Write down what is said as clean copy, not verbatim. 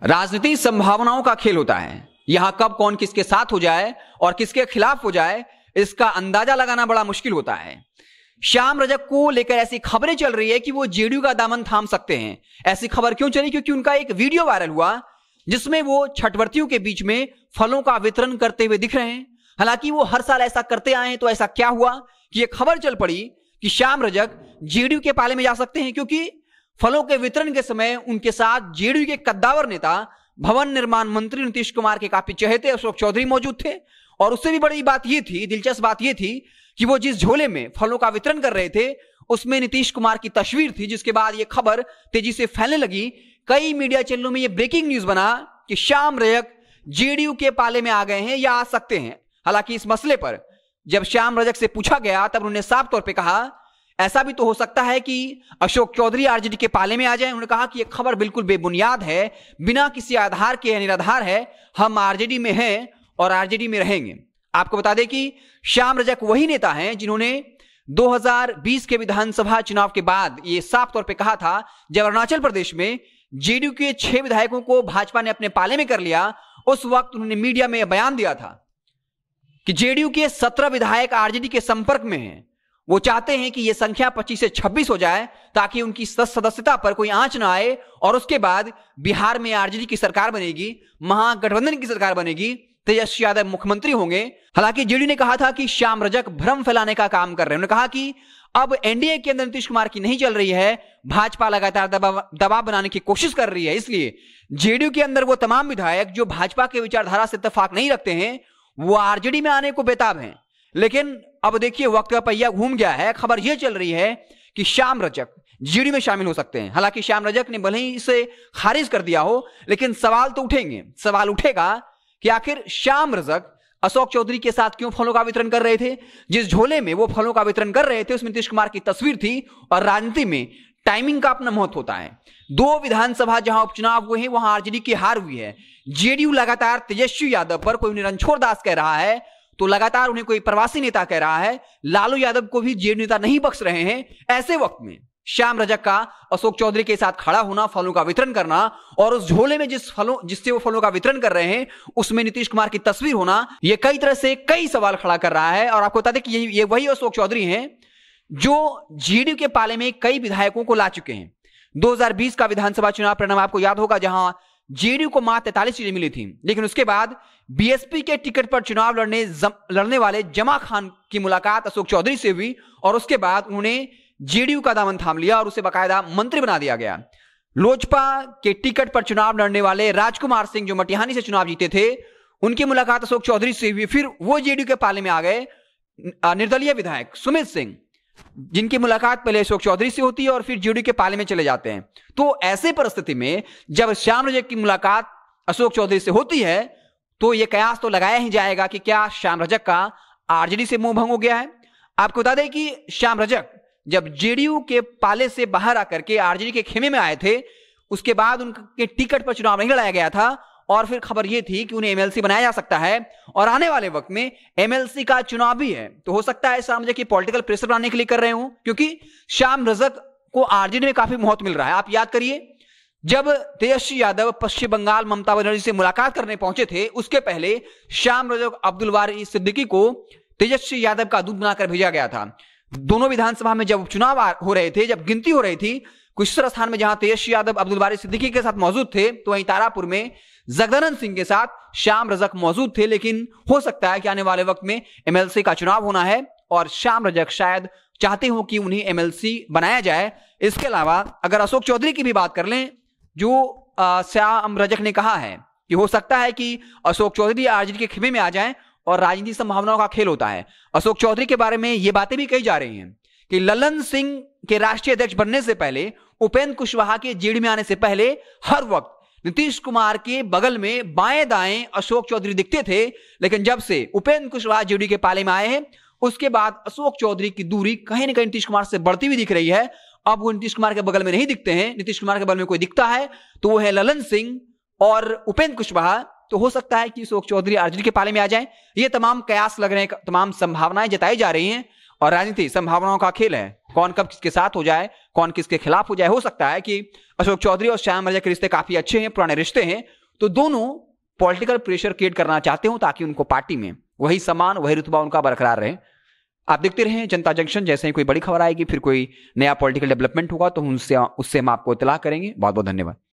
राजनीति संभावनाओं का खेल होता है। यहां कब कौन किसके साथ हो जाए और किसके खिलाफ हो जाए, इसका अंदाजा लगाना बड़ा मुश्किल होता है। श्याम रजक को लेकर ऐसी खबरें चल रही है कि वो जेडीयू का दामन थाम सकते हैं। ऐसी खबर क्यों चली? क्योंकि उनका एक वीडियो वायरल हुआ जिसमें वो छठवर्तियों के बीच में फलों का वितरण करते हुए दिख रहे हैं। हालांकि वो हर साल ऐसा करते आए हैं, तो ऐसा क्या हुआ कि ये खबर चल पड़ी कि श्याम रजक जेडीयू के पाले में जा सकते हैं, क्योंकि फलों के वितरण के समय उनके साथ जेडीयू के कद्दावर नेता, भवन निर्माण मंत्री नीतीश कुमार के काफी चहेते अशोक चौधरी मौजूद थे। और उससे भी बड़ी बात यह थी, दिलचस्प बात यह थी कि वो जिस झोले में फलों का वितरण कर रहे थे उसमें नीतीश कुमार की तस्वीर थी, जिसके बाद यह खबर तेजी से फैलने लगी। कई मीडिया चैनलों में यह ब्रेकिंग न्यूज बना कि श्याम रजक जेडीयू के पाले में आ गए हैं या आ सकते हैं। हालांकि इस मसले पर जब श्याम रजक से पूछा गया तब उन्होंने साफ तौर पर कहा ऐसा भी तो हो सकता है कि अशोक चौधरी आरजेडी के पाले में आ जाए। उन्होंने कहा कि यह खबर बिल्कुल बेबुनियाद है, बिना किसी आधार के निराधार है। हम आरजेडी में हैं और आरजेडी में रहेंगे। आपको बता दें कि श्याम रजक वही नेता हैं जिन्होंने 2020 के विधानसभा चुनाव के बाद यह साफ तौर पे कहा था, जब अरुणाचल प्रदेश में जेडीयू के 6 विधायकों को भाजपा ने अपने पाले में कर लिया, उस वक्त उन्होंने मीडिया में बयान दिया था कि जेडीयू के 17 विधायक आरजेडी के संपर्क में हैं। वो चाहते हैं कि यह संख्या 25 से 26 हो जाए ताकि उनकी सदस्यता पर कोई आंच ना आए और उसके बाद बिहार में आरजेडी की सरकार बनेगी, महागठबंधन की सरकार बनेगी, तेजस्वी यादव मुख्यमंत्री होंगे। हालांकि जेडीयू ने कहा था कि श्याम रजक भ्रम फैलाने का काम कर रहे हैं। उन्होंने कहा कि अब एनडीए के अंदर नीतीश कुमार की नहीं चल रही है, भाजपा लगातार दबाव बनाने की कोशिश कर रही है। इसलिए जेडीयू के अंदर वो तमाम विधायक जो भाजपा के विचारधारा से इत्तेफाक नहीं रखते हैं वो आरजेडी में आने को बेताब हैं। लेकिन अब देखिए वक्त का पहिया घूम गया है। खबर यह चल रही है कि श्याम रजक जेडीयू में शामिल हो सकते हैं। हालांकि श्याम रजक ने भले ही इसे खारिज कर दिया हो, लेकिन सवाल तो उठेंगे। सवाल उठेगा कि आखिर श्याम रजक अशोक चौधरी के साथ क्यों फलों का वितरण कर रहे थे? जिस झोले में वो फलों का वितरण कर रहे थे उसमें नीतीश कुमार की तस्वीर थी। और राजनीति में टाइमिंग का अपना महत्व होता है। 2 विधानसभा जहां उपचुनाव हुए हैं वहां आरजेडी की हार हुई है। जेडीयू लगातार तेजस्वी यादव पर, कोई उन्हें रणछोड़ दास कह रहा है तो लगातार उन्हें कोई प्रवासी नेता कह रहा है, लालू यादव को भी जेडीयू नेता नहीं बख्श रहे हैं। ऐसे वक्त में श्याम रजक का अशोक चौधरी के साथ खड़ा होना, फलों का वितरण करना और उस झोले में जिससे वो फलों का वितरण कर रहे हैं उसमें नीतीश कुमार की तस्वीर होना, यह कई तरह से कई सवाल खड़ा कर रहा है। और आपको बता दें कि ये वही अशोक चौधरी हैं जो जेडीयू के पाले में कई विधायकों को ला चुके हैं। 2020 का विधानसभा चुनाव परिणाम आपको याद होगा, जहां जेडीयू को मात्र 43 सीटें मिली थी, लेकिन उसके बाद बीएसपी के टिकट पर चुनाव लड़ने वाले जमा खान की मुलाकात अशोक चौधरी से हुई और उसके बाद उन्होंने जेडीयू का दामन थाम लिया और उसे बाकायदा मंत्री बना दिया गया। लोजपा के टिकट पर चुनाव लड़ने वाले राजकुमार सिंह जो मटिहानी से चुनाव जीते थे, उनकी मुलाकात अशोक चौधरी से हुई। फिर वो जेडीयू के पाले में आ गए निर्दलीय विधायक सुमित सिंह, जिनकी मुलाकात पहले अशोक चौधरी से होती है और फिर जेडीयू के पाले में चले जाते हैं। तो ऐसे परिस्थिति में जब श्याम रजक की मुलाकात अशोक चौधरी से होती है तो यह कयास तो लगाया ही जाएगा कि क्या श्याम रजक का आरजेडी से मोह भंग हो गया है। आपको बता दें कि श्याम रजक जब जेडीयू के पाले से बाहर आकर के आरजेडी के खेमे में आए थे, उसके बाद उनके टिकट पर चुनाव नहीं लड़ाया गया था और फिर खबर यह थी कि उन्हें एमएलसी बनाया जा सकता है और आने वाले वक्त में एमएलसी का चुनाव भी है। तो हो सकता है श्याम रजक की पॉलिटिकल प्रेशर बनाने के लिए कर रहे हो, क्योंकि श्याम रजक को आरजेडी में काफी महत्व मिल रहा है। आप याद करिए, जब तेजस्वी यादव पश्चिम बंगाल ममता बनर्जी से मुलाकात करने पहुंचे थे, उसके पहले श्याम रजक अब्दुल वारी सिद्दीकी को तेजस्वी यादव का दूत बनाकर भेजा गया था। दोनों विधानसभा में जब उपचुनाव हो रहे थे, जब गिनती हो रही थी, कुशेश्वर स्थान में जहां तेजस्वी यादव अब्दुल वारी सिद्दीकी के साथ मौजूद थे, तो वहीं तारापुर में जगदानंद सिंह के साथ श्याम रजक मौजूद थे। लेकिन हो सकता है कि आने वाले वक्त में एमएलसी का चुनाव होना है और श्याम रजक शायद चाहते हो कि उन्हें एमएलसी बनाया जाए। इसके अलावा अगर अशोक चौधरी की भी बात कर लें, जो श्याम रजक ने कहा है कि हो सकता है कि अशोक चौधरी आरजेडी के खेमे में आ जाएं और राजनीतिक संभावनाओं का खेल होता है। अशोक चौधरी के बारे में ये बातें भी कही जा रही हैं कि ललन सिंह के राष्ट्रीय अध्यक्ष बनने से पहले, उपेंद्र कुशवाहा के जेडीयू में आने से पहले हर वक्त नीतीश कुमार के बगल में बाएं दाएं अशोक चौधरी दिखते थे। लेकिन जब से उपेंद्र कुशवाहा जेडीयू के पाले में आए हैं, उसके बाद अशोक चौधरी की दूरी कहीं ना कहीं नीतीश कुमार से बढ़ती हुई दिख रही है। अब वो नीतीश कुमार के बगल में नहीं दिखते हैं। नीतीश कुमार के बगल में कोई दिखता है तो वो है ललन सिंह और उपेंद्र कुशवाहा। तो हो सकता है कि अशोक चौधरी आरजेडी के पाले में आ जाए। ये तमाम कयास लग रहे हैं, तमाम संभावनाएं जताई जा रही हैं और राजनीति संभावनाओं का खेल है, कौन कब किसके साथ हो जाए, कौन किसके खिलाफ हो जाए। हो सकता है कि अशोक चौधरी और श्याम रजक के रिश्ते काफी अच्छे हैं, पुराने रिश्ते हैं, तो दोनों पॉलिटिकल प्रेशर क्रिएट करना चाहते हो ताकि उनको पार्टी में वही सम्मान, वही रुतबा उनका बरकरार रहे। आप देखते रहें जनता जंक्शन। जैसे ही कोई बड़ी खबर आएगी, फिर कोई नया पॉलिटिकल डेवलपमेंट होगा तो उससे हम आपको इत्तला करेंगे। बहुत बहुत धन्यवाद।